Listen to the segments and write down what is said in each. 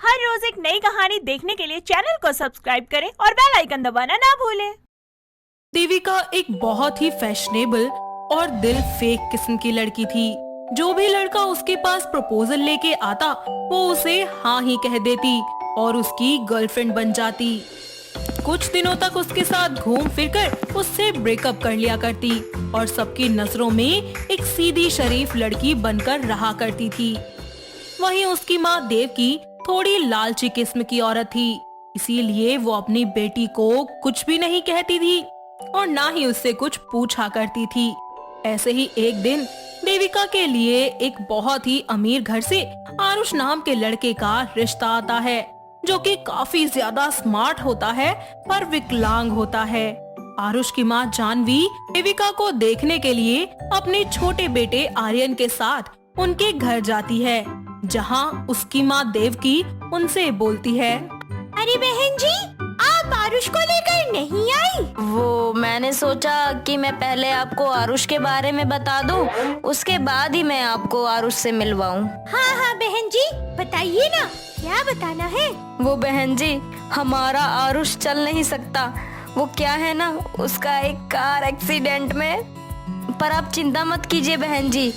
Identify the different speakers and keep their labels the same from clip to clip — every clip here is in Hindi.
Speaker 1: हर रोज एक नई कहानी देखने के लिए चैनल को सब्सक्राइब करें और बेल आइकन दबाना ना भूलें।
Speaker 2: देविका एक बहुत ही फैशनेबल और दिल फेक किस्म की लड़की थी। जो भी लड़का उसके पास प्रपोजल लेके आता वो उसे हाँ ही कह देती और उसकी गर्लफ्रेंड बन जाती। कुछ दिनों तक उसके साथ घूम फिरकर उससे ब्रेकअप कर लिया करती और सबकी नजरों में एक सीधी शरीफ लड़की बनकर रहा करती थी। वहीं उसकी माँ देवकी थोड़ी लालची किस्म की औरत थी, इसीलिए वो अपनी बेटी को कुछ भी नहीं कहती थी और ना ही उससे कुछ पूछा करती थी। ऐसे ही एक दिन देविका के लिए एक बहुत ही अमीर घर से आरुष नाम के लड़के का रिश्ता आता है, जो कि काफी ज्यादा स्मार्ट होता है पर विकलांग होता है। आरुष की माँ जानवी देविका को देखने के लिए अपने छोटे बेटे आर्यन के साथ उनके घर जाती है, जहाँ उसकी माँ देवकी उनसे बोलती है,
Speaker 1: अरे बहन जी, आप आरुष को लेकर नहीं आई?
Speaker 3: वो मैंने सोचा कि मैं पहले आपको आरुष के बारे में बता दूं, उसके बाद ही मैं आपको आरुष से मिलवाऊं।
Speaker 1: हाँ हाँ बहन जी, बताइए ना, क्या बताना है?
Speaker 3: वो बहन जी, हमारा आरुष चल नहीं सकता। वो क्या है ना, उसका एक कार एक्सीडेंट में। पर आप चिंता मत कीजिए बहन जी,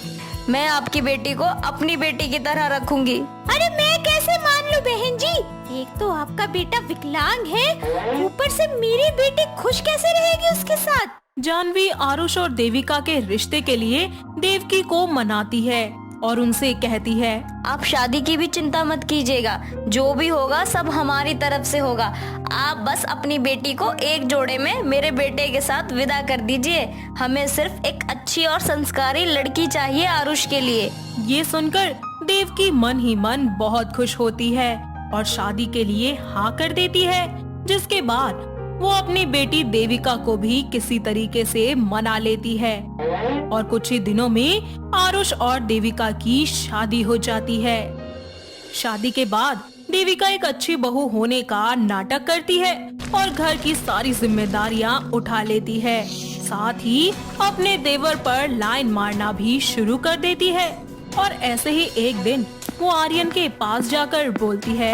Speaker 3: मैं आपकी बेटी को अपनी बेटी की तरह रखूंगी।
Speaker 1: अरे मैं कैसे मान लूं बहन जी? एक तो आपका बेटा विकलांग है, ऊपर से मेरी बेटी खुश कैसे रहेगी उसके साथ?
Speaker 2: जानवी आरुष और देविका के रिश्ते के लिए देवकी को मनाती है और उनसे कहती है,
Speaker 3: आप शादी की भी चिंता मत कीजिएगा, जो भी होगा सब हमारी तरफ से होगा। आप बस अपनी बेटी को एक जोड़े में मेरे बेटे के साथ विदा कर दीजिए। हमें सिर्फ एक अच्छी और संस्कारी लड़की चाहिए आरुष के लिए।
Speaker 2: ये सुनकर देवकी मन ही मन बहुत खुश होती है और शादी के लिए हाँ कर देती है, जिसके बाद वो अपनी बेटी देविका को भी किसी तरीके से मना लेती है और कुछ ही दिनों में आरुष और देविका की शादी हो जाती है। शादी के बाद देविका एक अच्छी बहू होने का नाटक करती है और घर की सारी जिम्मेदारियां उठा लेती है, साथ ही अपने देवर पर लाइन मारना भी शुरू कर देती है। और ऐसे ही एक दिन वो आर्यन के पास जाकर बोलती है,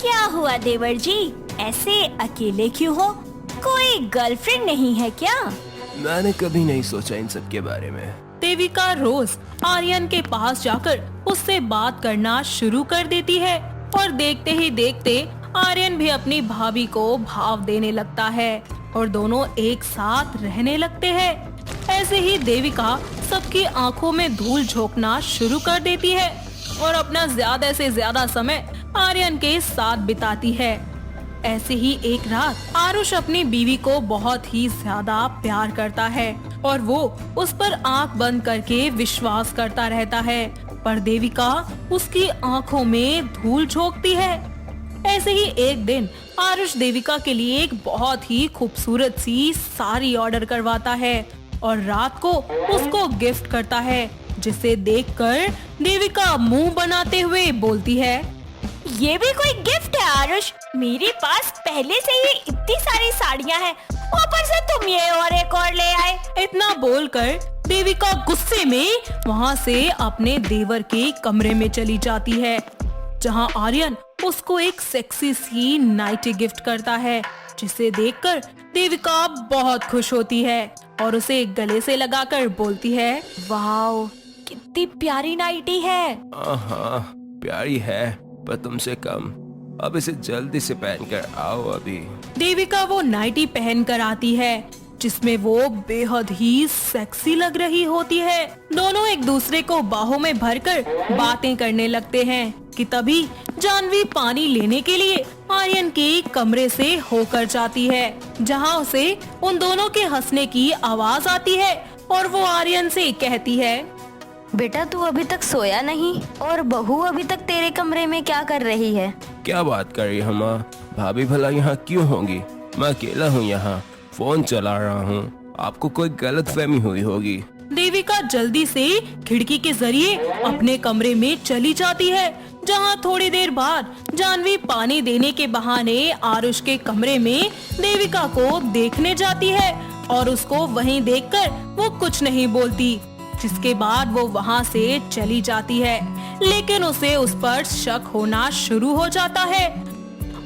Speaker 1: क्या हुआ देवर जी, ऐसे अकेले क्यों हो? कोई गर्लफ्रेंड नहीं है क्या?
Speaker 4: मैंने कभी नहीं सोचा इन सब के बारे में।
Speaker 2: देविका रोज आर्यन के पास जाकर उससे बात करना शुरू कर देती है और देखते ही देखते आर्यन भी अपनी भाभी को भाव देने लगता है और दोनों एक साथ रहने लगते हैं। ऐसे ही देविका सबकी आंखों में धूल झोंकना शुरू कर देती है और अपना ज्यादा से ज्यादा समय आर्यन के साथ बिताती है। ऐसे ही एक रात आरुष अपनी बीवी को बहुत ही ज्यादा प्यार करता है और वो उस पर आंख बंद करके विश्वास करता रहता है, पर देविका उसकी आंखों में धूल झोंकती है। ऐसे ही एक दिन आरुष देविका के लिए एक बहुत ही खूबसूरत सी साड़ी ऑर्डर करवाता है और रात को उसको गिफ्ट करता है, जिसे देखकर देविका मुंह बनाते हुए बोलती है,
Speaker 1: ये भी कोई गिफ्ट है आरुष? मेरे पास पहले से ही इतनी सारी साड़ियाँ हैं, ऊपर से तुम ये और एक और ले आए।
Speaker 2: इतना बोलकर देविका गुस्से में वहाँ से अपने देवर के कमरे में चली जाती है, जहाँ आर्यन उसको एक सेक्सी सी नाइटी गिफ्ट करता है, जिसे देखकर देविका बहुत खुश होती है और उसे गले से लगाकर बोलती है,
Speaker 1: वाओ, कितनी प्यारी नाइटी है।
Speaker 4: हाँ, प्यारी है पर तुमसे कम। अब इसे जल्दी से पहन कर आओ अभी।
Speaker 2: देविका वो नाइटी पहन कर आती है, जिसमें वो बेहद ही सेक्सी लग रही होती है। दोनों एक दूसरे को बाहों में भरकर बातें करने लगते हैं कि तभी जानवी पानी लेने के लिए आर्यन के कमरे से होकर जाती है, जहां उसे उन दोनों के हंसने की आवाज आती है और वो आर्यन से कहती है,
Speaker 3: बेटा तू अभी तक सोया नहीं और बहू अभी तक तेरे कमरे में क्या कर रही है?
Speaker 4: क्या बात कर रही हो माँ? भाभी भला यहाँ क्यों होंगी? मैं अकेला हूँ यहाँ, फोन चला रहा हूँ। आपको कोई गलतफहमी हुई होगी।
Speaker 2: देविका जल्दी से खिड़की के जरिए अपने कमरे में चली जाती है, जहाँ थोड़ी देर बाद जानवी पानी देने के बहाने आरुष के कमरे में देविका को देखने जाती है और उसको वहीं देखकर वो कुछ नहीं बोलती। जिसके बाद वो वहाँ से चली जाती है। लेकिन उसे उस पर शक होना शुरू हो जाता है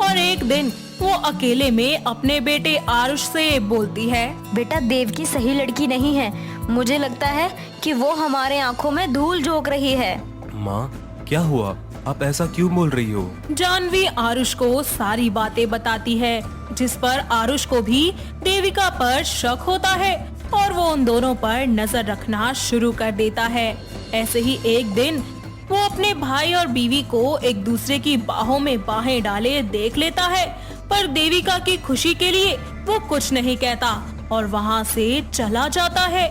Speaker 2: और एक दिन वो अकेले में अपने बेटे आरुष से बोलती है,
Speaker 3: बेटा देवकी सही लड़की नहीं है। मुझे लगता है कि वो हमारे आंखों में धूल झोंक रही है।
Speaker 5: माँ, क्या हुआ? आप ऐसा क्यों बोल रही हो?
Speaker 2: जानवी आरुष को सारी बातें बताती है, जिस पर आरुष को भी देविका पर शक होता है और वो उन दोनों पर नजर रखना शुरू कर देता है। ऐसे ही एक दिन वो अपने भाई और बीवी को एक दूसरे की बाहों में बाहें डाले देख लेता है, पर देविका की खुशी के लिए वो कुछ नहीं कहता और वहाँ से चला जाता है।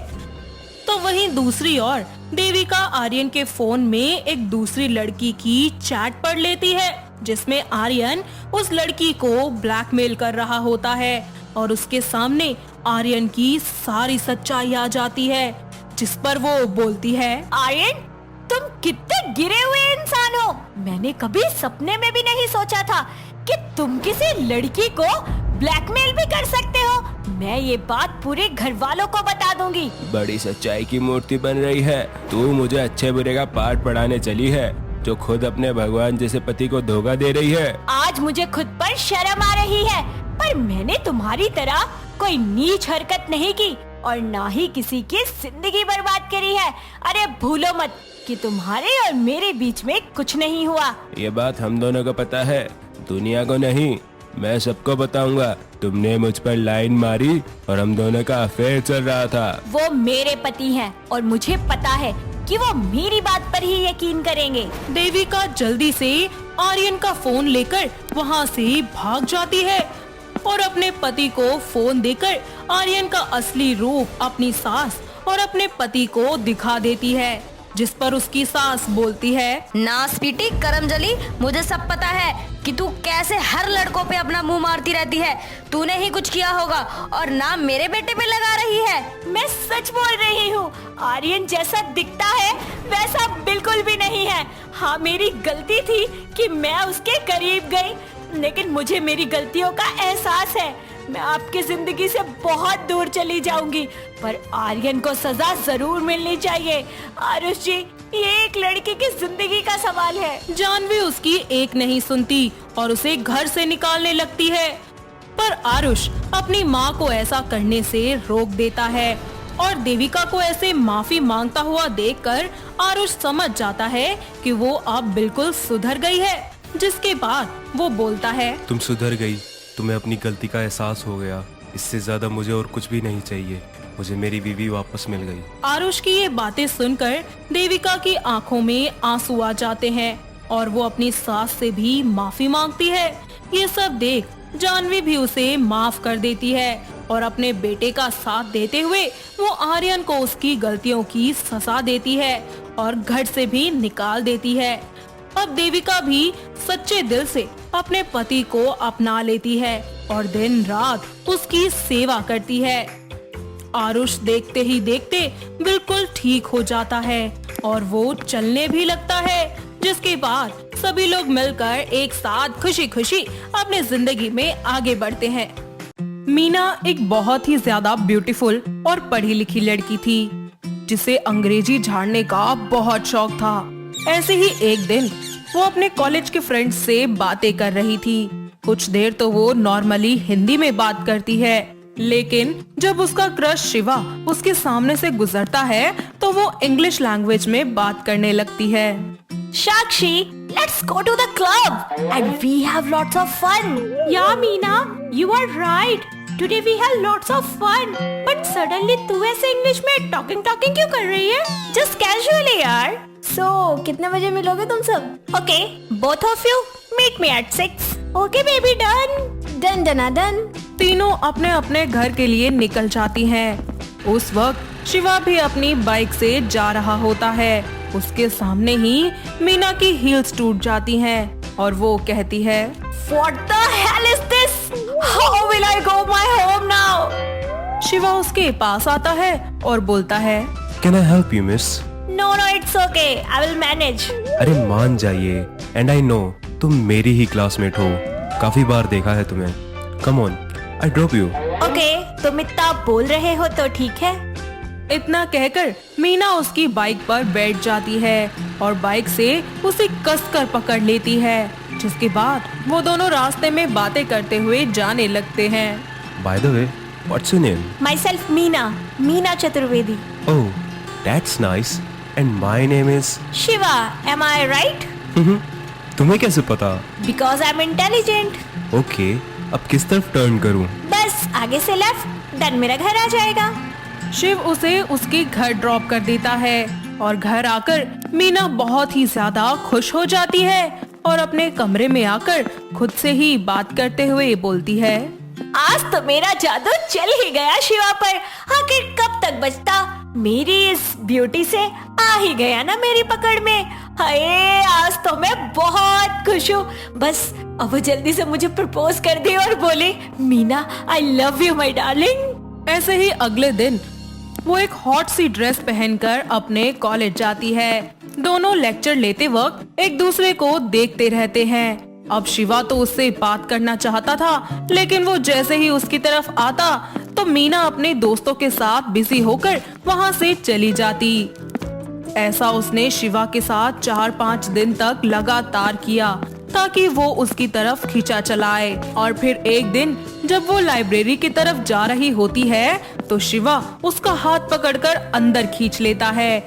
Speaker 2: तो वहीं दूसरी ओर देविका आर्यन के फोन में एक दूसरी लड़की की चैट पढ़ लेती है, जिसमें आर्यन उस लड़की को ब्लैकमेल कर रहा होता है और उसके सामने आर्यन की सारी सच्चाई आ जाती है, जिस पर वो बोलती है,
Speaker 1: आर्यन, तुम कितने गिरे हुए इंसान हो। मैंने कभी सपने में भी नहीं सोचा था कि तुम किसी लड़की को ब्लैकमेल भी कर सकते हो। मैं ये बात पूरे घर वालों को बता दूंगी।
Speaker 4: बड़ी सच्चाई की मूर्ति बन रही है। तू मुझे अच्छे बुरे का पाठ पढ़ाने चली है, जो खुद अपने भगवान जैसे पति को धोखा दे रही है।
Speaker 1: आज मुझे खुद पर शर्म आ रही है, पर मैंने तुम्हारी तरह कोई नीच हरकत नहीं की और ना ही किसी की जिंदगी बर्बाद करी है। अरे भूलो मत कि तुम्हारे और मेरे बीच में कुछ नहीं हुआ।
Speaker 4: ये बात हम दोनों को पता है, दुनिया को नहीं। मैं सबको बताऊंगा तुमने मुझ पर लाइन मारी और हम दोनों का अफेयर चल रहा था।
Speaker 1: वो मेरे पति हैं और मुझे पता है कि वो मेरी बात पर ही यकीन करेंगे।
Speaker 2: देविका जल्दी से आर्यन का फोन लेकर वहाँ से भाग जाती है और अपने पति को फोन देकर आर्यन का असली रूप अपनी सास और अपने पति को दिखा देती है, जिस पर उसकी सास बोलती है,
Speaker 3: ना स्वीटी करमजली, मुझे सब पता है कि तू कैसे हर लड़कों पे अपना मुंह मारती रहती है। तूने ही कुछ किया होगा और ना मेरे बेटे पे लगा रही है।
Speaker 1: मैं सच बोल रही हूँ। आर्यन जैसा दिखता है वैसा बिल्कुल भी नहीं है। हाँ, मेरी गलती थी कि मैं उसके करीब गई, लेकिन मुझे मेरी गलतियों का एहसास है। मैं आपकी जिंदगी से बहुत दूर चली जाऊंगी, पर आर्यन को सजा जरूर मिलनी चाहिए। आरुष जी, ये एक लड़की की जिंदगी का सवाल है।
Speaker 2: जानवी उसकी एक नहीं सुनती और उसे घर से निकालने लगती है, पर आरुष अपनी माँ को ऐसा करने से रोक देता है और देविका को ऐसे माफी मांगता हुआ देखकर आरुष समझ जाता है कि वो अब बिल्कुल सुधर गई है, जिसके बाद वो बोलता है,
Speaker 5: तुम सुधर गई, तुम्हें अपनी गलती का एहसास हो गया। इससे ज्यादा मुझे और कुछ भी नहीं चाहिए। मुझे मेरी बीवी वापस मिल गई।
Speaker 2: आरुष की ये बातें सुनकर देविका की आंखों में आंसू आ जाते हैं और वो अपनी सास से भी माफी मांगती है। ये सब देख जानवी भी उसे माफ कर देती है और अपने बेटे का साथ देते हुए वो आर्यन को उसकी गलतियों की सजा देती है और घर से भी निकाल देती है। अब देविका भी सच्चे दिल से अपने पति को अपना लेती है और दिन रात उसकी सेवा करती है। आरुष देखते ही देखते बिल्कुल ठीक हो जाता है और वो चलने भी लगता है, जिसके बाद सभी लोग मिलकर एक साथ खुशी खुशी अपनी जिंदगी में आगे बढ़ते हैं। मीना एक बहुत ही ज्यादा ब्यूटीफुल और पढ़ी लिखी लड़की थी, जिसे अंग्रेजी झाड़ने का बहुत शौक था। ऐसे ही एक दिन वो अपने कॉलेज के फ्रेंड्स से बातें कर रही थी। कुछ देर तो वो नॉर्मली हिंदी में बात करती है, लेकिन जब उसका क्रश शिवा उसके सामने से गुजरता है तो वो इंग्लिश लैंग्वेज में बात करने लगती है।
Speaker 1: Sakshi, let's go to the club and we have lots of fun. Yeah, Meena, you are right. Today we have lots of fun. But suddenly तू ऐसे इंग्लिश में talking क्यों कर रही है? Just casually यार. So, कितने बजे मिलोगे तुम सब? Okay, both of you meet me at 6. Okay, baby, done. Done.
Speaker 2: तीनों अपने अपने घर के लिए निकल जाती हैं। उस वक्त शिवा भी अपनी बाइक से जा रहा होता है। उसके सामने ही मीना की हील्स टूट जाती हैं और वो कहती है,
Speaker 1: What the hell is this? How will I go my home now?
Speaker 2: Shiva उसके पास आता है और बोलता है,
Speaker 5: can I help you miss?
Speaker 1: No, it's okay. I will manage.
Speaker 5: अरे मान जाइए, एंड आई नो तुम मेरी ही क्लासमेट हो, काफी बार देखा है तुम्हें। Come on, I drop you.
Speaker 1: Okay, तुम इतना बोल रहे हो तो ठीक है।
Speaker 2: इतना कहकर मीना उसकी बाइक पर बैठ जाती है और बाइक से उसे कसकर पकड़ लेती है, जिसके बाद वो दोनों रास्ते में बातें करते हुए जाने लगते हैं।
Speaker 5: By the way, what's your name?
Speaker 1: Myself Meena Chaturvedi.
Speaker 5: Oh, that's nice. And my name is
Speaker 1: Shiva, am I right?
Speaker 5: तुम्हें कैसे पता?
Speaker 1: Because I'm intelligent.
Speaker 5: ओके, अब किस तरफ टर्न करूं?
Speaker 1: बस आगे से लेफ्ट, देन मेरा घर आ जाएगा।
Speaker 2: शिव उसे उसके घर ड्रॉप कर देता है और घर आकर मीना बहुत ही ज्यादा खुश हो जाती है और अपने कमरे में आकर खुद से ही बात करते हुए बोलती है,
Speaker 1: आज तो मेरा जादू चल ही गया शिवा पर। आखिर कब तक बचता, मेरी इस ब्यूटी से आ ही गया ना मेरी पकड़ में। हाय, आज तो मैं बहुत खुश हूँ। बस अब वो जल्दी से मुझे प्रपोज कर दे और बोले, Meena I love you my darling.
Speaker 2: ऐसे ही अगले दिन वो एक हॉट सी ड्रेस पहनकर अपने कॉलेज जाती है। दोनों लेक्चर लेते वक्त एक दूसरे को देखते रहते हैं। अब शिवा तो उससे बात करना चाहता था, लेकिन वो जैसे ही उसकी तरफ आता तो मीना अपने दोस्तों के साथ बिजी होकर वहाँ से चली जाती। ऐसा उसने शिवा के साथ 4-5 दिन तक लगातार किया ताकि वो उसकी तरफ खींचा चलाए। और फिर एक दिन जब वो लाइब्रेरी की तरफ जा रही होती है तो शिवा उसका हाथ पकड़कर अंदर खींच लेता है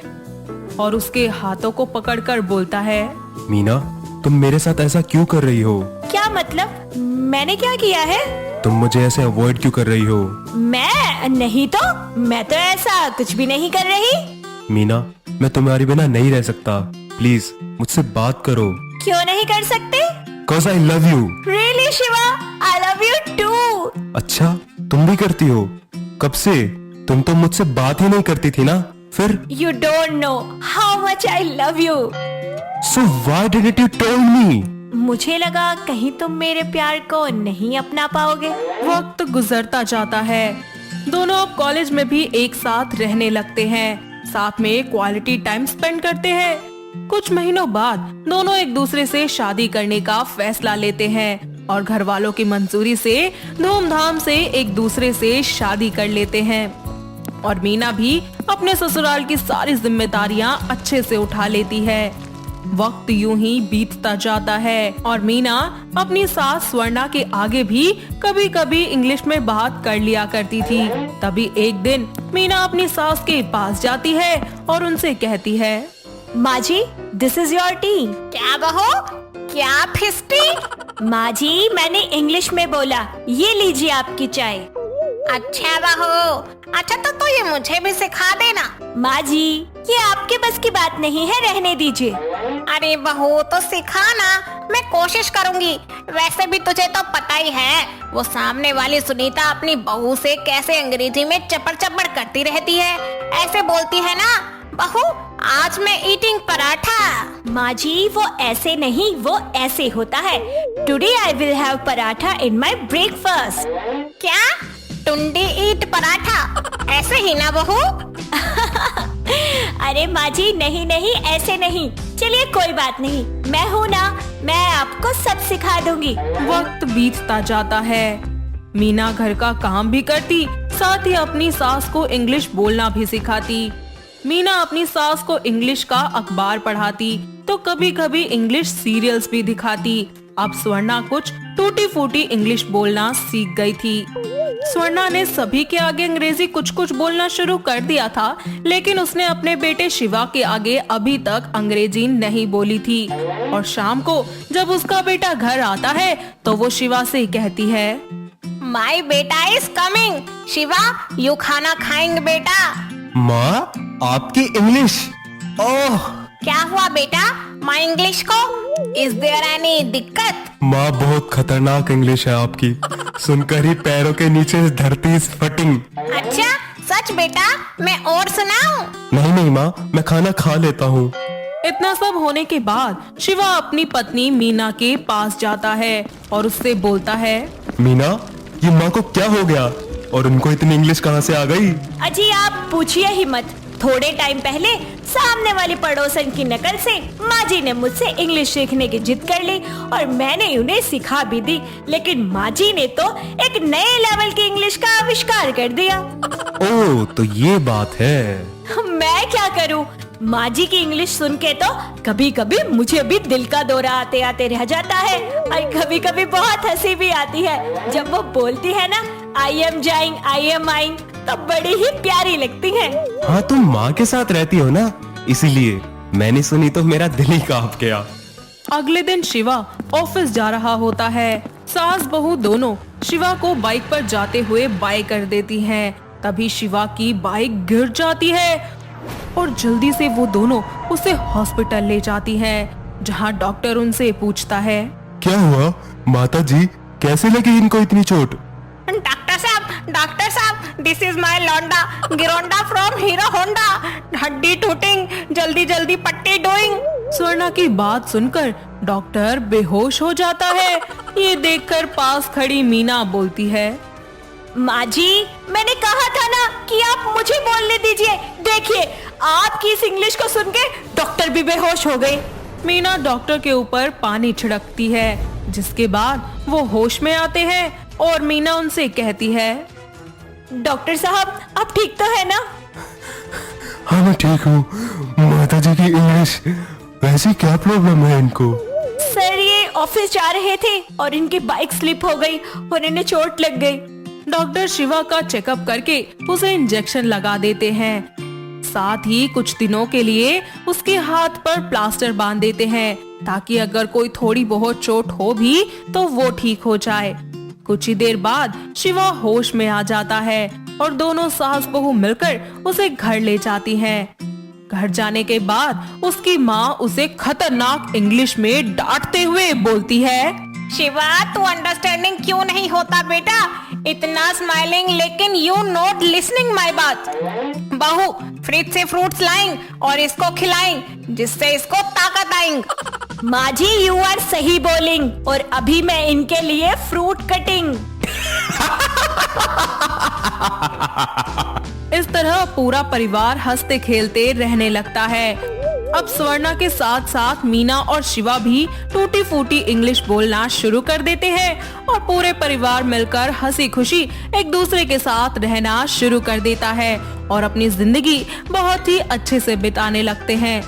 Speaker 2: और उसके हाथों को पकड़कर बोलता है,
Speaker 5: मीना, तुम मेरे साथ ऐसा क्यों कर रही हो?
Speaker 1: क्या मतलब? मैंने क्या किया है?
Speaker 5: तुम मुझे ऐसे अवॉइड क्यों कर रही हो?
Speaker 1: मैं नहीं तो, मैं तो ऐसा कुछ भी नहीं कर रही।
Speaker 5: मीना, मैं तुम्हारे बिना नहीं रह सकता। प्लीज मुझसे बात करो।
Speaker 1: क्यों नहीं कर सकते?
Speaker 5: Cause I love you.
Speaker 1: Really Shiva, I love you too.
Speaker 5: अच्छा, तुम भी करती हो? कब से? तुम तो मुझसे बात ही नहीं करती थी ना? फिर?
Speaker 1: You don't know how much I love you.
Speaker 5: So why didn't you tell me?
Speaker 1: मुझे लगा कहीं तुम मेरे प्यार को नहीं अपना पाओगे।
Speaker 2: वक्त गुजरता जाता है। दोनों अब कॉलेज में भी एक साथ रहने लगते हैं, साथ में क्वालिटी टाइम स्पेंड करते हैं। कुछ महीनों बाद दोनों एक दूसरे से शादी करने का फैसला लेते हैं और घर वालों की मंजूरी से धूमधाम से एक दूसरे से शादी कर लेते हैं। और मीना भी अपने ससुराल की सारी जिम्मेदारियां अच्छे से उठा लेती है। वक्त यूं ही बीतता जाता है और मीना अपनी सास स्वर्णा के आगे भी कभी कभी इंग्लिश में बात कर लिया करती थी। तभी एक दिन मीना अपनी सास के पास जाती है और उनसे कहती है,
Speaker 1: माँ जी, दिस इज योर टी। क्या बहू, क्या फिस्टी? माँ जी, मैंने इंग्लिश में बोला, ये लीजिए आपकी चाय।
Speaker 6: अच्छा बहू, अच्छा तो ये मुझे भी सिखा देना।
Speaker 1: माँ जी, ये आपके बस की बात नहीं है, रहने दीजिए।
Speaker 6: अरे बहू तो सिखाना, मैं कोशिश करूंगी। वैसे भी तुझे तो पता ही है, वो सामने वाली सुनीता अपनी बहू से कैसे अंग्रेजी में चपड़ चपड़ करती रहती है। ऐसे बोलती है ना, बहू आज मैं ईटिंग पराठा।
Speaker 1: माँ जी, वो ऐसे नहीं, वो ऐसे होता है। Today I will have paratha in my breakfast.
Speaker 6: क्या? टुंडी ईट पराठा, ऐसे ही ना बहू?
Speaker 1: अरे माँ जी, नहीं नहीं, ऐसे नहीं। चलिए कोई बात नहीं, मैं हूँ ना, मैं आपको सब सिखा दूंगी।
Speaker 2: वक्त बीतता जाता है। मीना घर का काम भी करती, साथ ही अपनी सास को इंग्लिश बोलना भी सिखाती। मीना अपनी सास को इंग्लिश का अखबार पढ़ाती तो कभी कभी इंग्लिश सीरियल्स भी दिखाती। अब स्वर्णा कुछ टूटी फूटी इंग्लिश बोलना सीख गई थी। स्वर्णा ने सभी के आगे अंग्रेजी कुछ कुछ बोलना शुरू कर दिया था, लेकिन उसने अपने बेटे शिवा के आगे अभी तक अंग्रेजी नहीं बोली थी। और शाम को जब उसका बेटा घर आता है तो वो शिवा से कहती है,
Speaker 6: माई बेटा इज कमिंग। शिवा, यू खाना खाएंगे बेटा।
Speaker 5: माँ, आपकी इंग्लिश। ओह,
Speaker 6: क्या हुआ बेटा, माई इंग्लिश को? इज देयर एनी दिक्कत?
Speaker 5: माँ, बहुत खतरनाक इंग्लिश है आपकी। सुनकर ही पैरों के नीचे धरती इज फटिंग।
Speaker 6: अच्छा सच बेटा, मैं और सुनाऊं?
Speaker 5: नहीं नहीं माँ, मैं खाना खा लेता हूँ।
Speaker 2: इतना सब होने के बाद शिवा अपनी पत्नी मीना के पास जाता है और उससे बोलता है,
Speaker 5: मीना, ये माँ को क्या हो गया और उनको इतनी इंग्लिश कहाँ से आ गई?
Speaker 1: अजी आप पूछिए ही मत, थोड़े टाइम पहले सामने वाली पड़ोसन की नकल से माँ जी ने मुझसे इंग्लिश सीखने की जिद कर ली और मैंने उन्हें सिखा भी दी, लेकिन माँ जी ने तो एक नए लेवल की इंग्लिश का आविष्कार कर दिया।
Speaker 5: ओह, तो ये बात है।
Speaker 1: मैं क्या करूँ, माँ जी की इंग्लिश सुन के तो कभी कभी मुझे भी दिल का दौरा आते आते रह जाता है और कभी कभी बहुत हंसी भी आती है। जब वो बोलती है ना, I am जाइंग, I am eyeing, तो बड़ी ही प्यारी लगती है।
Speaker 5: हाँ, तुम माँ के साथ रहती हो ना, इसीलिए मैंने सुनी तो मेरा दिल ही कांप गया।
Speaker 2: अगले दिन शिवा ऑफिस जा रहा होता है। सास बहू दोनों शिवा को बाइक पर जाते हुए बाय कर देती हैं। तभी शिवा की बाइक गिर जाती है और जल्दी से वो दोनों उसे हॉस्पिटल ले जाती हैं, जहां डॉक्टर उनसे पूछता है,
Speaker 5: क्या हुआ माता जी, कैसे लगी इनको इतनी चोट?
Speaker 6: डॉक्टर साहब, दिस इज माय लौंडा गिरोंडा फ्रॉम हीरो होंडा, हड्डी टूटिंग, जल्दी जल्दी पट्टी डूइंग।
Speaker 2: स्वर्णा की बात सुनकर डॉक्टर बेहोश हो जाता है। ये देखकर पास खड़ी मीना बोलती है,
Speaker 1: माँ जी, मैंने कहा था ना कि आप मुझे बोलने दीजिए। देखिए, आपकी इस इंग्लिश को सुन के डॉक्टर भी बेहोश हो गए।
Speaker 2: मीना डॉक्टर के ऊपर पानी छिड़कती है, जिसके बाद वो होश में आते हैं और मीना उनसे कहती है,
Speaker 1: डॉक्टर साहब, आप ठीक तो है ना?
Speaker 5: हाँ, मैं ठीक हूँ। माता जी की इंग्लिश, वैसे क्या प्रॉब्लम है इनको?
Speaker 1: सर, ये ऑफिस जा रहे थे और इनकी बाइक स्लिप हो गई और इन्हें चोट लग गई।
Speaker 2: डॉक्टर शिवा का चेकअप करके उसे इंजेक्शन लगा देते हैं। साथ ही कुछ दिनों के लिए उसके हाथ पर प्लास्टर बांध देते हैं, ताकि अगर कोई थोड़ी बहुत चोट हो भी तो वो ठीक हो जाए। कुछ ही देर बाद शिवा होश में आ जाता है और दोनों सास बहू मिलकर उसे घर ले जाती हैं। घर जाने के बाद उसकी माँ उसे खतरनाक इंग्लिश में डांटते हुए बोलती है,
Speaker 6: शिवा, तू अंडरस्टैंडिंग क्यों नहीं होता बेटा? इतना स्माइलिंग लेकिन यू नॉट लिसनिंग माय बात। बहू, फ्रिज से फ्रूट्स लाएं और इसको खिलाएं, जिससे इसको ताकत आएंग।
Speaker 1: माँ जी, यू आर सही बोलिंग और अभी मैं इनके लिए फ्रूट कटिंग।
Speaker 2: इस तरह पूरा परिवार हंसते खेलते रहने लगता है। अब स्वर्णा के साथ साथ मीना और शिवा भी टूटी फूटी इंग्लिश बोलना शुरू कर देते हैं और पूरे परिवार मिलकर हंसी खुशी एक दूसरे के साथ रहना शुरू कर देता है और अपनी जिंदगी बहुत ही अच्छे से बिताने लगते हैं।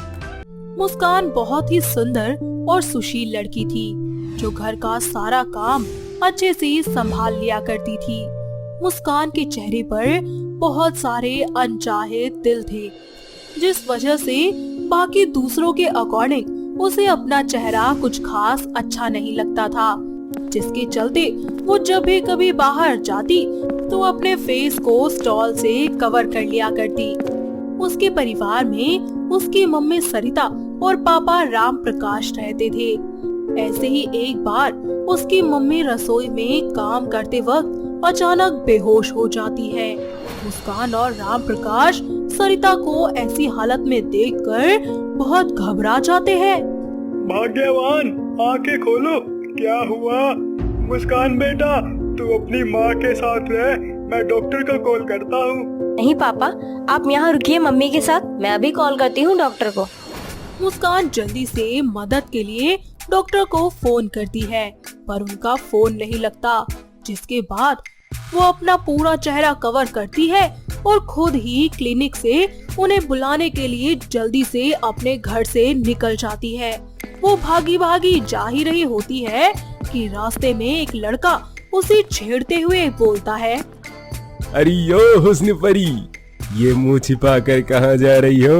Speaker 2: मुस्कान बहुत ही सुंदर और सुशील लड़की थी, जो घर का सारा काम अच्छे से संभाल लिया करती थी। मुस्कान के चेहरे पर बहुत सारे अनचाहे दिल थे, जिस वजह से बाकी दूसरों के अकॉर्डिंग उसे अपना चेहरा कुछ खास अच्छा नहीं लगता था, जिसके चलते वो जब भी कभी बाहर जाती तो अपने फेस को स्टॉल से कवर कर लिया करती। उसके परिवार में उसकी मम्मी सरिता और पापा राम प्रकाश रहते थे। ऐसे ही एक बार उसकी मम्मी रसोई में काम करते वक्त अचानक बेहोश हो जाती है। मुस्कान और राम प्रकाश सरिता को ऐसी हालत में देखकर बहुत घबरा जाते हैं।
Speaker 7: भाग्यवान, आंखें खोलो, क्या हुआ? मुस्कान बेटा, तू अपनी माँ के साथ रह, मैं डॉक्टर को कॉल करता हूँ।
Speaker 3: नहीं पापा, आप यहाँ रुकिए मम्मी के साथ, मैं अभी कॉल करती हूँ डॉक्टर को।
Speaker 2: मुस्कान जल्दी से मदद के लिए डॉक्टर को फोन करती है, पर उनका फोन नहीं लगता, जिसके बाद वो अपना पूरा चेहरा कवर करती है और खुद ही क्लिनिक से उन्हें बुलाने के लिए जल्दी से अपने घर से निकल जाती है। वो भागी भागी जा ही रही होती है कि रास्ते में एक लड़का उसे छेड़ते हुए बोलता है,
Speaker 4: अरे यो हुस्न परी, ये मुंह छिपा कर कहाँ जा रही हो?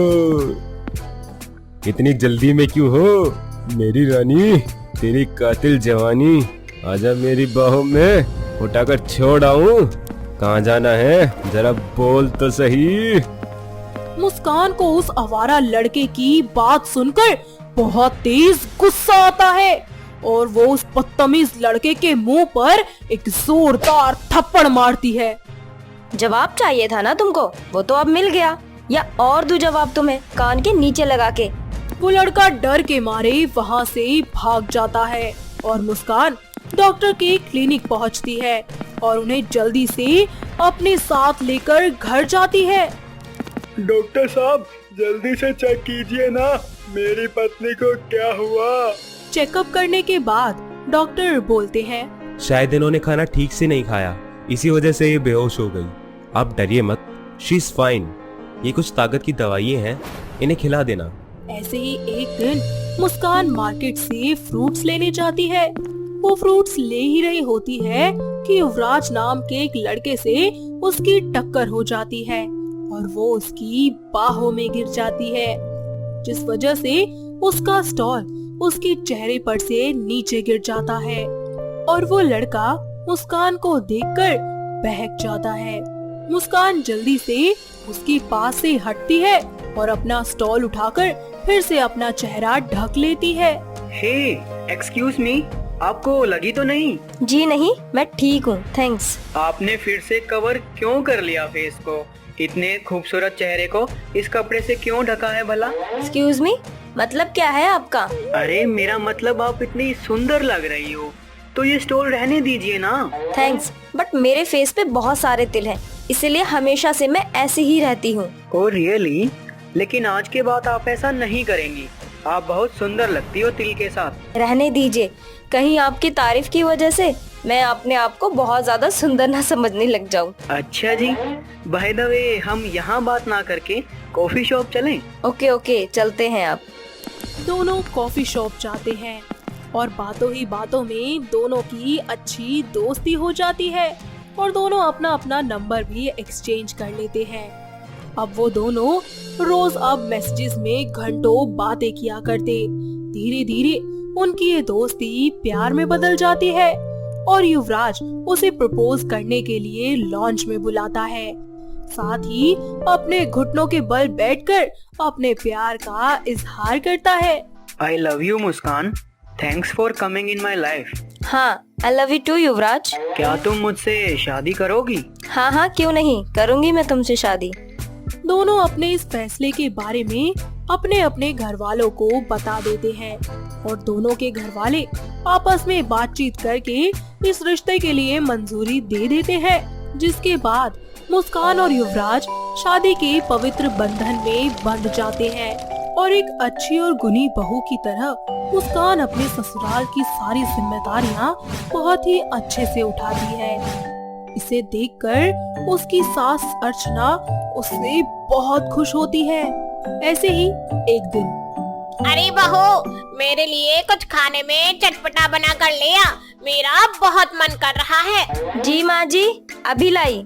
Speaker 4: इतनी जल्दी में क्यों हो मेरी रानी? तेरी कातिल जवानी आजा मेरी बाहों में, उठाकर छोड़ आऊं। कहाँ जाना है जरा बोल तो सही।
Speaker 2: मुस्कान को उस आवारा लड़के की बात सुनकर बहुत तेज गुस्सा आता है और वो उस बदतमीज लड़के के मुंह पर एक जोरदार थप्पड़ मारती है।
Speaker 3: जवाब चाहिए था ना तुमको, वो तो अब मिल गया, या और दूं जवाब तुम्हें कान के नीचे लगा के।
Speaker 2: वो लड़का डर के मारे वहाँ से भाग जाता है और मुस्कान डॉक्टर के क्लिनिक पहुँचती है और उन्हें जल्दी से अपने साथ लेकर घर जाती है।
Speaker 7: डॉक्टर साहब जल्दी से चेक कीजिए ना, मेरी पत्नी को क्या हुआ।
Speaker 2: चेकअप करने के बाद डॉक्टर बोलते हैं,
Speaker 5: शायद इन्होंने खाना ठीक से नहीं खाया, इसी वजह से ये बेहोश हो गई। आप डरिए मत, शी इज फाइन। ये कुछ ताकत की दवाइयाँ हैं, इन्हें खिला देना।
Speaker 2: ऐसे ही एक दिन मुस्कान मार्केट से फ्रूट्स लेने जाती है। वो फ्रूट्स ले ही रही होती है कि युवराज नाम के एक लड़के से उसकी टक्कर हो जाती है और वो उसकी बाहों में गिर जाती है, जिस वजह से उसका स्टॉल उसके चेहरे पर से नीचे गिर जाता है और वो लड़का मुस्कान को देखकर बहक जाता है। मुस्कान जल्दी से उसके पास से हटती है और अपना स्टॉल उठाकर फिर से अपना चेहरा ढक लेती है।
Speaker 8: हे, एक्सक्यूज मी, आपको लगी तो नहीं?
Speaker 3: जी नहीं, मैं ठीक हूँ, थैंक्स।
Speaker 8: आपने फिर से कवर क्यों कर लिया फेस को? इतने खूबसूरत चेहरे को इस कपड़े से क्यों ढका है भला?
Speaker 3: एक्सक्यूज मी, मतलब क्या है आपका?
Speaker 8: अरे मेरा मतलब आप इतनी सुंदर लग रही हो, तो ये स्टोल रहने दीजिए ना।
Speaker 3: थैंक्स, बट मेरे फेस पे बहुत सारे तिल हैं, इसीलिए हमेशा से मैं ऐसे ही रहती हूँ।
Speaker 8: Oh really? लेकिन आज के बाद आप ऐसा नहीं करेंगी। आप बहुत सुंदर लगती हो तिल के साथ।
Speaker 3: रहने दीजिए, कहीं आपकी तारीफ की वजह से मैं अपने आप को बहुत ज्यादा सुंदर ना समझने लग जाऊं।
Speaker 8: अच्छा जी, बाय द वे हम यहाँ बात ना करके कॉफी शॉप चलें?
Speaker 3: ओके ओके, चलते हैं आप।
Speaker 2: दोनों कॉफी शॉप जाते हैं और बातों ही बातों में दोनों की अच्छी दोस्ती हो जाती है और दोनों अपना अपना नंबर भी एक्सचेंज कर लेते हैं। अब वो दोनों रोज अब मैसेजेस में घंटों बातें किया करते। धीरे धीरे उनकी ये दोस्ती प्यार में बदल जाती है और युवराज उसे प्रपोज करने के लिए लॉन्च में बुलाता है। साथ ही अपने घुटनों के बल बैठकर अपने प्यार का इजहार करता है।
Speaker 8: I love you Muskan, thanks for coming in my life.
Speaker 3: हाँ, आई लव यू टू युवराज।
Speaker 8: क्या तुम मुझसे शादी करोगी?
Speaker 3: हाँ हाँ, क्यों नहीं, करूँगी मैं तुमसे शादी।
Speaker 2: दोनों अपने इस फैसले के बारे में अपने अपने घर वालों को बता देते हैं और दोनों के घर वाले आपस में बातचीत करके इस रिश्ते के लिए मंजूरी दे देते हैं, जिसके बाद मुस्कान और युवराज शादी के पवित्र बंधन में बंध जाते हैं और एक अच्छी और गुणी बहू की तरह मुस्कान अपने ससुराल की सारी जिम्मेदारियां बहुत ही अच्छे से उठाती है। इसे देखकर उसकी सास अर्चना उससे बहुत खुश होती है। ऐसे ही एक दिन,
Speaker 6: अरे बहू, मेरे लिए कुछ खाने में चटपटा बना कर ले आ, मेरा बहुत मन कर रहा है।
Speaker 3: जी माँ जी, अभी लाई।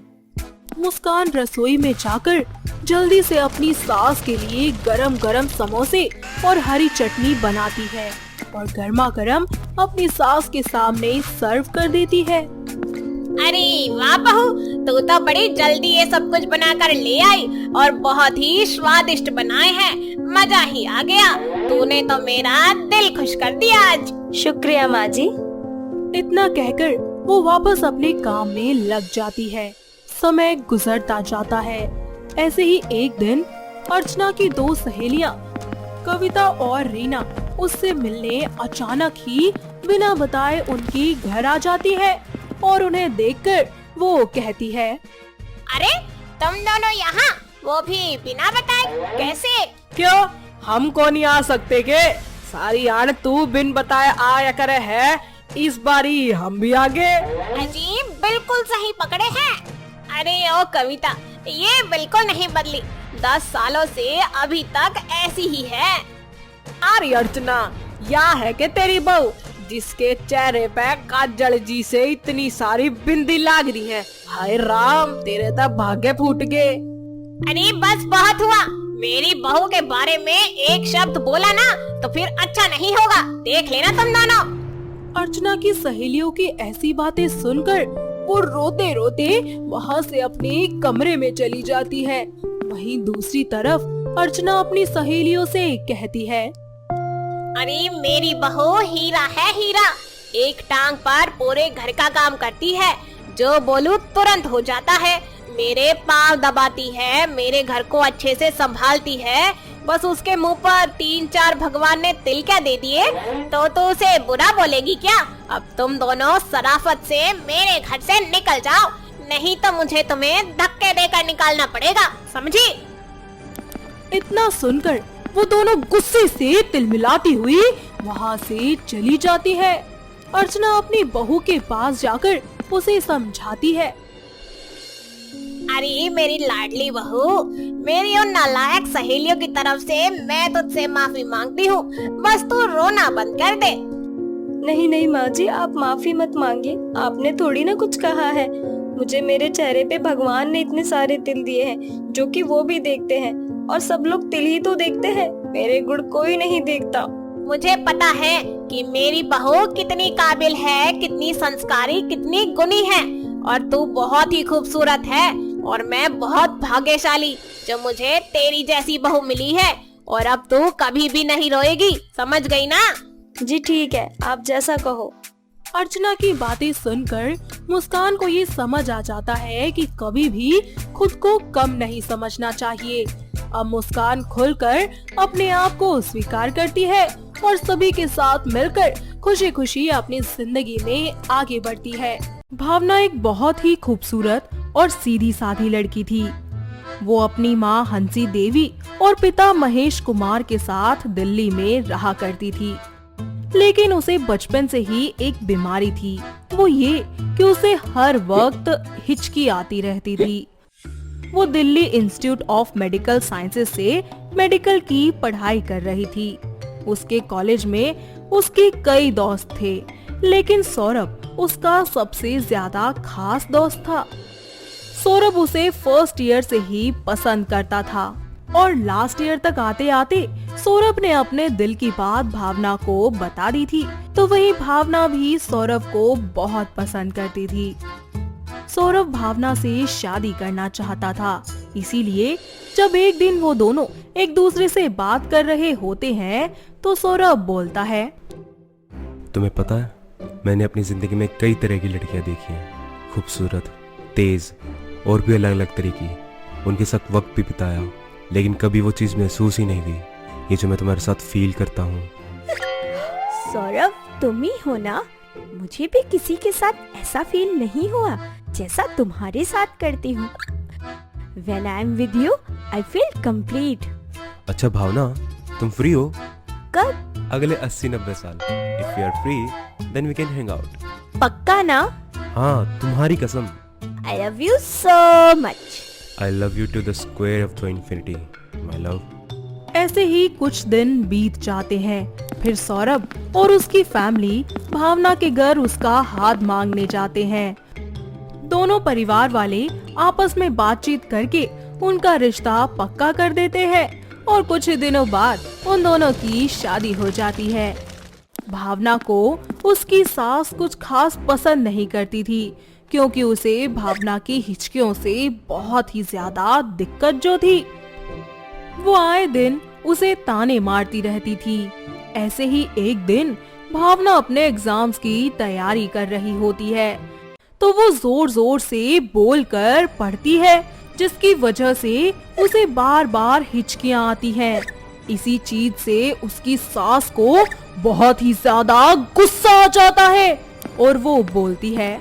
Speaker 2: मुस्कान रसोई में जाकर जल्दी से अपनी सास के लिए गरम गरम समोसे और हरी चटनी बनाती है और गर्मा गर्म अपनी सास के सामने सर्व कर देती है।
Speaker 6: अरे वाह बहू, तू तो बड़ी जल्दी ये सब कुछ बना कर ले आई और बहुत ही स्वादिष्ट बनाए हैं, मजा ही आ गया। तूने तो मेरा दिल खुश कर दिया आज।
Speaker 3: शुक्रिया माँ जी।
Speaker 2: इतना कहकर वो वापस अपने काम में लग जाती है। समय गुजरता जाता है। ऐसे ही एक दिन अर्चना की दो सहेलियां कविता और रीना उससे मिलने अचानक ही बिना बताए उनके घर आ जाती है और उन्हें देखकर वो कहती है,
Speaker 6: अरे तुम दोनों यहाँ, वो भी बिना बताए, कैसे?
Speaker 9: क्यों, हम को नहीं आ सकते के? सारी आड़ तू बिन बताए आया करे है, इस बारी हम भी आगे।
Speaker 6: अजीब, बिल्कुल सही पकड़े हैं। अरे ओ कविता, ये बिल्कुल नहीं बदली, 10 सालों से अभी तक ऐसी ही है।
Speaker 9: अरे अर्चना, या है कि तेरी बहू जिसके चेहरे पे काजल जी से इतनी सारी बिंदी लाग रही है। हाय राम, तेरे तो भाग्य फूट गए।
Speaker 6: अरे बस बहुत हुआ, मेरी बहू के बारे में एक शब्द बोला ना तो फिर अच्छा नहीं होगा, देख लेना तुम दोनों।
Speaker 2: अर्चना की सहेलियों की ऐसी बातें सुनकर वो रोते रोते वहाँ से अपने कमरे में चली जाती है। वहीं दूसरी तरफ अर्चना अपनी सहेलियों से कहती है,
Speaker 6: अरे मेरी बहू हीरा है, हीरा। एक टांग पर पूरे घर का काम करती है, जो बोलूं तुरंत हो जाता है। मेरे पाँव दबाती है, मेरे घर को अच्छे से संभालती है। बस उसके मुंह पर 3-4 भगवान ने तिल क्या दे दिए तो उसे बुरा बोलेगी क्या? अब तुम दोनों शराफत से मेरे घर से निकल जाओ, नहीं तो मुझे तुम्हें धक्के देकर निकालना पड़ेगा, समझी?
Speaker 2: इतना सुनकर वो दोनों गुस्से से तिलमिलाती हुई वहाँ से चली जाती है। अर्चना अपनी बहू के पास जाकर उसे समझाती है।
Speaker 6: अरे मेरी लाडली बहू, मेरी उन नालायक सहेलियों की तरफ से मैं तुझसे माफी मांगती हूँ। बस तू रोना बंद कर दे।
Speaker 3: नहीं नहीं माँ जी, आप माफी मत मांगिए। आपने थोड़ी ना कुछ कहा है। मुझे मेरे चेहरे पे भगवान ने इतने सारे तिल दिए हैं जो कि वो भी देखते हैं, और सब लोग तिल ही तो देखते हैं, मेरे गुण कोई नहीं देखता।
Speaker 6: मुझे पता है कि मेरी बहू कितनी काबिल है, कितनी संस्कारी, कितनी गुणी है, और तू बहुत ही खूबसूरत है। और मैं बहुत भाग्यशाली जो मुझे तेरी जैसी बहू मिली है। और अब तू कभी भी नहीं रोएगी, समझ गई ना?
Speaker 3: जी ठीक है, आप जैसा कहो।
Speaker 2: अर्चना की बातें सुनकर मुस्कान को ये समझ आ जाता है कि कभी भी खुद को कम नहीं समझना चाहिए। अब मुस्कान खुलकर अपने आप को स्वीकार करती है और सभी के साथ मिलकर खुशी खुशी अपनी जिंदगी में आगे बढ़ती है। भावना एक बहुत ही खूबसूरत और सीधी साधी लड़की थी। वो अपनी माँ हंसी देवी और पिता महेश कुमार के साथ दिल्ली में रहा करती थी। लेकिन उसे बचपन से ही एक बीमारी थी, वो ये कि उसे हर वक्त हिचकी आती रहती थी। वो Delhi institute of medical sciences से मेडिकल की पढ़ाई कर रही थी। उसके कॉलेज में उसके कई दोस्त थे, लेकिन सौरभ उसका सबसे ज्यादा खास दोस्त था। सौरभ उसे फर्स्ट ईयर से ही पसंद करता था और लास्ट ईयर तक आते आते सौरभ ने अपने दिल की बात भावना को बता दी थी। तो वही भावना भी सौरभ को बहुत पसंद करती थी। सौरभ भावना से शादी करना चाहता था, इसीलिए जब एक दिन वो दोनों एक दूसरे से बात कर रहे होते हैं तो सौरभ बोलता है,
Speaker 5: तुम्हें पता है, मैंने अपनी जिंदगी में कई तरह की लड़कियां देखी हैं, खूबसूरत, तेज और भी अलग अलग तरह की। उनके साथ वक्त भी बिताया, लेकिन कभी वो चीज महसूस ही नहीं हुई ये जो मैं तुम्हारे साथ फील करता हूँ।
Speaker 1: सौरभ, तुम ही हो ना? मुझे भी किसी के साथ ऐसा फील नहीं हुआ जैसा तुम्हारे साथ करती हूँ। When I'm with you, I feel complete.
Speaker 5: अच्छा भावना, तुम फ्री हो?
Speaker 1: कब?
Speaker 5: अगले 80-90 साल। If you are free, then we can hang out.
Speaker 1: पक्का ना?
Speaker 5: हाँ, तुम्हारी कसम।
Speaker 1: I love you so much.
Speaker 5: I love you to the square of the infinity, my love.
Speaker 2: ऐसे ही कुछ दिन बीत जाते हैं। फिर सौरभ और उसकी फैमिली भावना के घर उसका हाथ मांगने जाते हैं। दोनों परिवार वाले आपस में बातचीत करके उनका रिश्ता पक्का कर देते हैं और कुछ ही दिनों बाद उन दोनों की शादी हो जाती है। भावना को उसकी सास कुछ खास पसंद नहीं करती थी, क्योंकि उसे भावना की हिचकियों से बहुत ही ज्यादा दिक्कत जो थी। वो आए दिन उसे ताने मारती रहती थी। ऐसे ही एक दिन भावना अपने एग्जाम्स की तैयारी कर रही होती है, तो वो जोर जोर से बोलकर पढ़ती है, जिसकी वजह से उसे बार बार हिचकियां आती हैं। इसी चीज से उसकी सास को बहुत ही ज्यादा गुस्सा आ जाता है और वो बोलती है,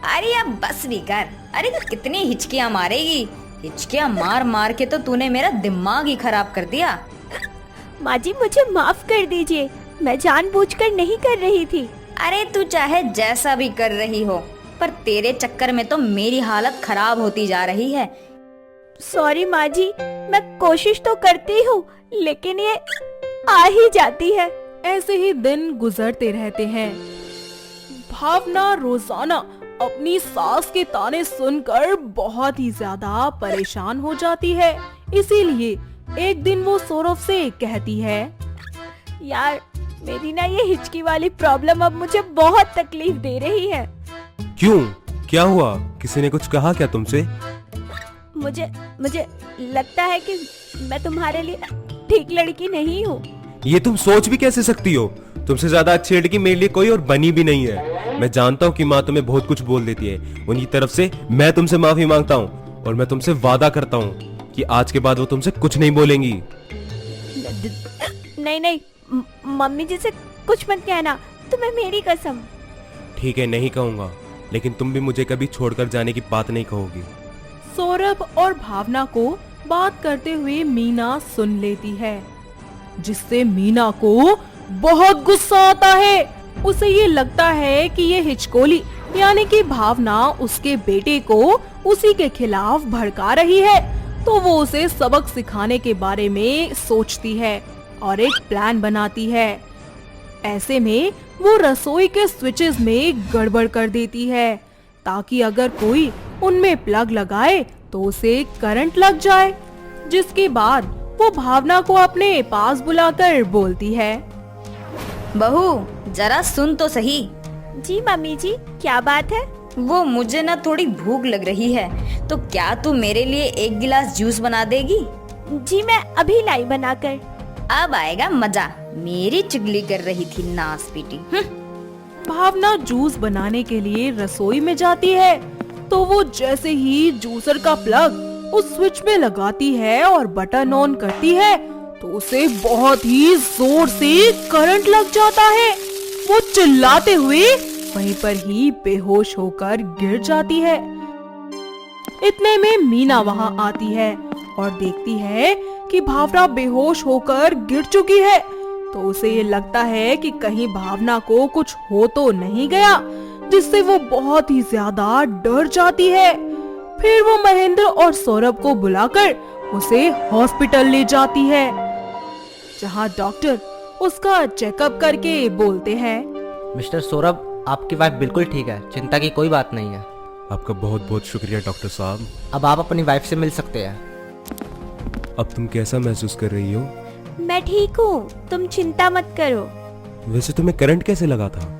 Speaker 3: अरे अब बस भी कर। अरे तू कितनी हिचकियां मारेगी? हिचकियां मार मार के तो तूने मेरा दिमाग ही खराब कर दिया।
Speaker 1: माँ जी, मुझे माफ कर दीजिए, मैं जानबूझकर नहीं कर रही थी।
Speaker 3: अरे तू चाहे जैसा भी कर रही हो, पर तेरे चक्कर में तो मेरी हालत खराब होती जा रही है।
Speaker 1: सॉरी माँ जी, मैं कोशिश तो करती हूँ, लेकिन ये आ ही जाती है।
Speaker 2: ऐसे ही दिन गुजरते रहते हैं। भावना रोजाना अपनी सास के ताने सुनकर बहुत ही ज्यादा परेशान हो जाती है। इसीलिए एक दिन वो सौरभ से कहती है,
Speaker 1: यार मेरी ना ये हिचकी वाली प्रॉब्लम अब मुझे बहुत तकलीफ दे रही है।
Speaker 5: क्यों? क्या हुआ? किसी ने कुछ कहा क्या तुमसे?
Speaker 1: मुझे लगता है कि मैं तुम्हारे लिए ठीक लड़की नहीं हूँ।
Speaker 5: ये तुम सोच भी कैसे सकती हो? तुमसे ज्यादा अच्छी लड़की मेरे लिए कोई और बनी भी नहीं है। मैं जानता हूँ कि माँ तुम्हें बहुत कुछ बोल देती है, उनकी तरफ से मैं तुमसे माफी मांगता हूँ और मैं तुमसे वादा करता हूँ कि आज के बाद वो तुमसे कुछ नहीं बोलेंगी।
Speaker 1: नहीं, मम्मी जी से कुछ मत कहना, तुम्हें मेरी कसम।
Speaker 5: ठीक है, नहीं कहूँगा, लेकिन तुम भी मुझे कभी छोड़कर जाने की बात नहीं कहोगी।
Speaker 2: सौरभ और भावना को बात करते हुए मीना सुन लेती है, जिससे मीना को बहुत गुस्सा आता है। उसे ये लगता है कि ये हिचकोली यानी कि भावना उसके बेटे को उसी के खिलाफ भड़का रही है, तो वो उसे सबक सिखाने के बारे में सोचती है और एक प्लान बनाती है। ऐसे में वो रसोई के स्विचेस में गड़बड़ कर देती है, ताकि अगर कोई उनमें प्लग लगाए तो उसे करंट लग जाए। जिसके बाद वो भावना को अपने पास बुलाकर बोलती है,
Speaker 3: बहू जरा सुन तो सही।
Speaker 1: जी मम्मी जी, क्या बात है?
Speaker 3: वो मुझे ना थोड़ी भूख लग रही है, तो क्या तू मेरे लिए एक गिलास जूस बना देगी?
Speaker 1: जी मैं अभी लाई बनाकर।
Speaker 3: अब आएगा मजा। मेरी चुगली कर रही थी नास पीटी।
Speaker 2: भावना जूस बनाने के लिए रसोई में जाती है, तो वो जैसे ही जूसर का प्लग उस स्विच में लगाती है और बटन ऑन करती है, तो उसे बहुत ही जोर से करंट लग जाता है। वो चिल्लाते हुए वहीं पर ही बेहोश होकर गिर जाती है। इतने में मीना वहां आती है और देखती है कि भावना बेहोश होकर गिर चुकी है, तो उसे ये लगता है कि कहीं भावना को कुछ हो तो नहीं गया, जिससे वो बहुत ही ज्यादा डर जाती है। फिर वो महेंद्र और सौरभ को बुलाकर उसे हॉस्पिटल ले जाती है, जहां डॉक्टर उसका चेकअप करके बोलते हैं,
Speaker 10: मिस्टर सौरभ, आपकी वाइफ बिल्कुल ठीक है, चिंता की कोई बात नहीं है।
Speaker 5: आपका बहुत बहुत शुक्रिया डॉक्टर साहब।
Speaker 10: अब आप अपनी वाइफ से मिल सकते हैं।
Speaker 5: अब तुम कैसा महसूस कर रही हो?
Speaker 1: मैं ठीक हूँ, तुम चिंता मत करो।
Speaker 5: वैसे तुम्हें करंट कैसे लगा था?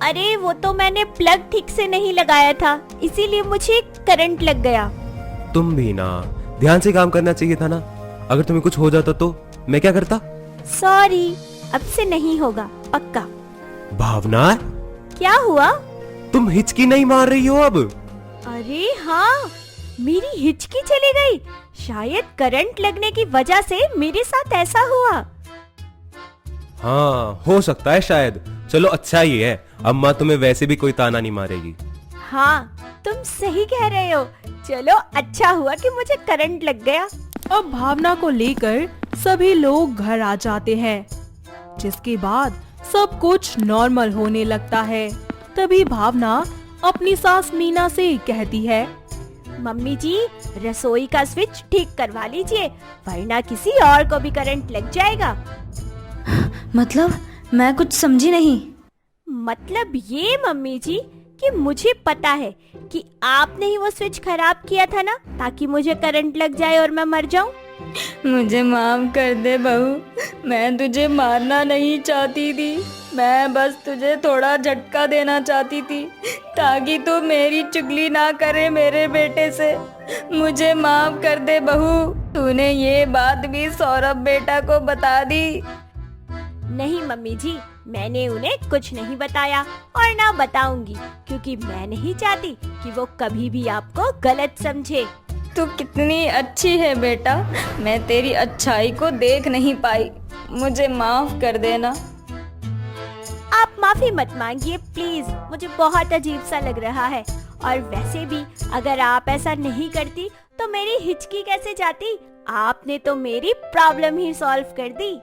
Speaker 1: अरे वो तो मैंने प्लग ठीक से नहीं लगाया था, इसीलिए मुझे करंट लग गया।
Speaker 5: तुम भी ना ध्यान से काम करना चाहिए था ना। अगर तुम्हें कुछ हो जाता तो मैं क्या करता?
Speaker 1: सॉरी, अब से नहीं होगा, पक्का।
Speaker 5: भावना,
Speaker 1: क्या हुआ?
Speaker 5: तुम हिचकी नहीं मार रही हो अब?
Speaker 1: अरे हाँ, मेरी हिचकी चली गई। शायद करंट लगने की वजह से मेरे साथ ऐसा हुआ।
Speaker 5: हाँ, हो सकता है शायद। चलो अच्छा ही है, अम्मा तुम्हें वैसे भी कोई ताना नहीं मारेगी।
Speaker 1: हाँ, तुम सही कह रहे हो। चलो अच्छा हुआ कि मुझे करंट लग गया।
Speaker 2: अब भावना को लेकर सभी लोग घर आ जाते हैं, जिसके बाद सब कुछ नॉर्मल होने लगता है। तभी भावना अपनी सास मीना से कहती है,
Speaker 1: मम्मी जी, रसोई का स्विच ठीक करवा लीजिए, वरना किसी और को भी करंट लग जाएगा।
Speaker 3: मतलब मैं कुछ समझी नहीं।
Speaker 1: मतलब ये मम्मी जी कि मुझे पता है कि आपने ही वो स्विच खराब किया था ना, ताकि मुझे करंट लग जाए और मैं मर जाऊं।
Speaker 3: मुझे माफ कर दे बहू, मैं तुझे मारना नहीं चाहती थी। मैं बस तुझे थोड़ा झटका देना चाहती थी, ताकि तू मेरी चुगली ना करे मेरे बेटे से। मुझे माफ कर दे बहू। तूने ये बात भी सौरभ बेटा को बता दी?
Speaker 1: नहीं मम्मी जी, मैंने उन्हें कुछ नहीं बताया और ना बताऊंगी, क्योंकि मैं नहीं चाहती कि वो कभी भी आपको गलत समझे।
Speaker 3: तू कितनी अच्छी है बेटा, मैं तेरी अच्छाई को देख नहीं पाई। मुझे माफ कर देना।
Speaker 1: आप माफी मत मांगिए प्लीज, मुझे बहुत अजीब सा लग रहा है। और वैसे भी अगर आप ऐसा नहीं करती तो मेरी हिचकी कैसे जाती? आपने तो मेरी प्रॉब्लम ही सॉल्व कर दी।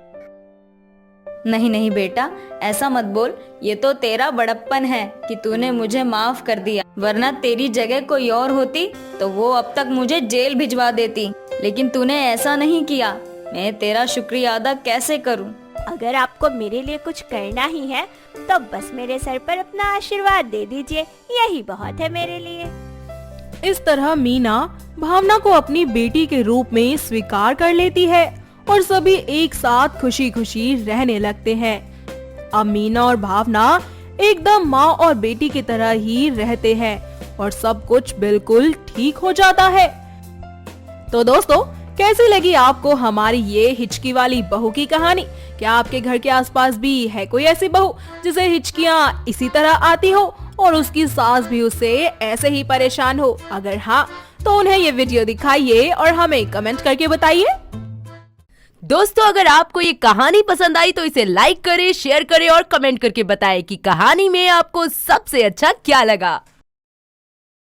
Speaker 3: नहीं नहीं बेटा, ऐसा मत बोल। ये तो तेरा बड़प्पन है कि तूने मुझे माफ कर दिया, वरना तेरी जगह कोई और होती तो वो अब तक मुझे जेल भिजवा देती। लेकिन तूने ऐसा नहीं किया। मैं तेरा शुक्रिया अदा कैसे करूं?
Speaker 1: अगर आपको मेरे लिए कुछ करना ही है तो बस मेरे सर पर अपना आशीर्वाद दे दीजिए, यही बहुत है मेरे लिए।
Speaker 2: इस तरह मीना भावना को अपनी बेटी के रूप में स्वीकार कर लेती है और सभी एक साथ खुशी खुशी रहने लगते हैं। अब मीना और भावना एकदम माँ और बेटी की तरह ही रहते हैं और सब कुछ बिल्कुल ठीक हो जाता है। तो दोस्तों, कैसी लगी आपको हमारी ये हिचकी वाली बहू की कहानी? क्या आपके घर के आसपास भी है कोई ऐसी बहू जिसे हिचकियाँ इसी तरह आती हो और उसकी सास भी उससे ऐसे ही परेशान हो? अगर हाँ, तो उन्हें ये वीडियो दिखाइए और हमें कमेंट करके बताइए।
Speaker 11: दोस्तों, अगर आपको ये कहानी पसंद आई तो इसे लाइक करें, शेयर करें और कमेंट करके बताएं कि कहानी में आपको सबसे अच्छा क्या लगा।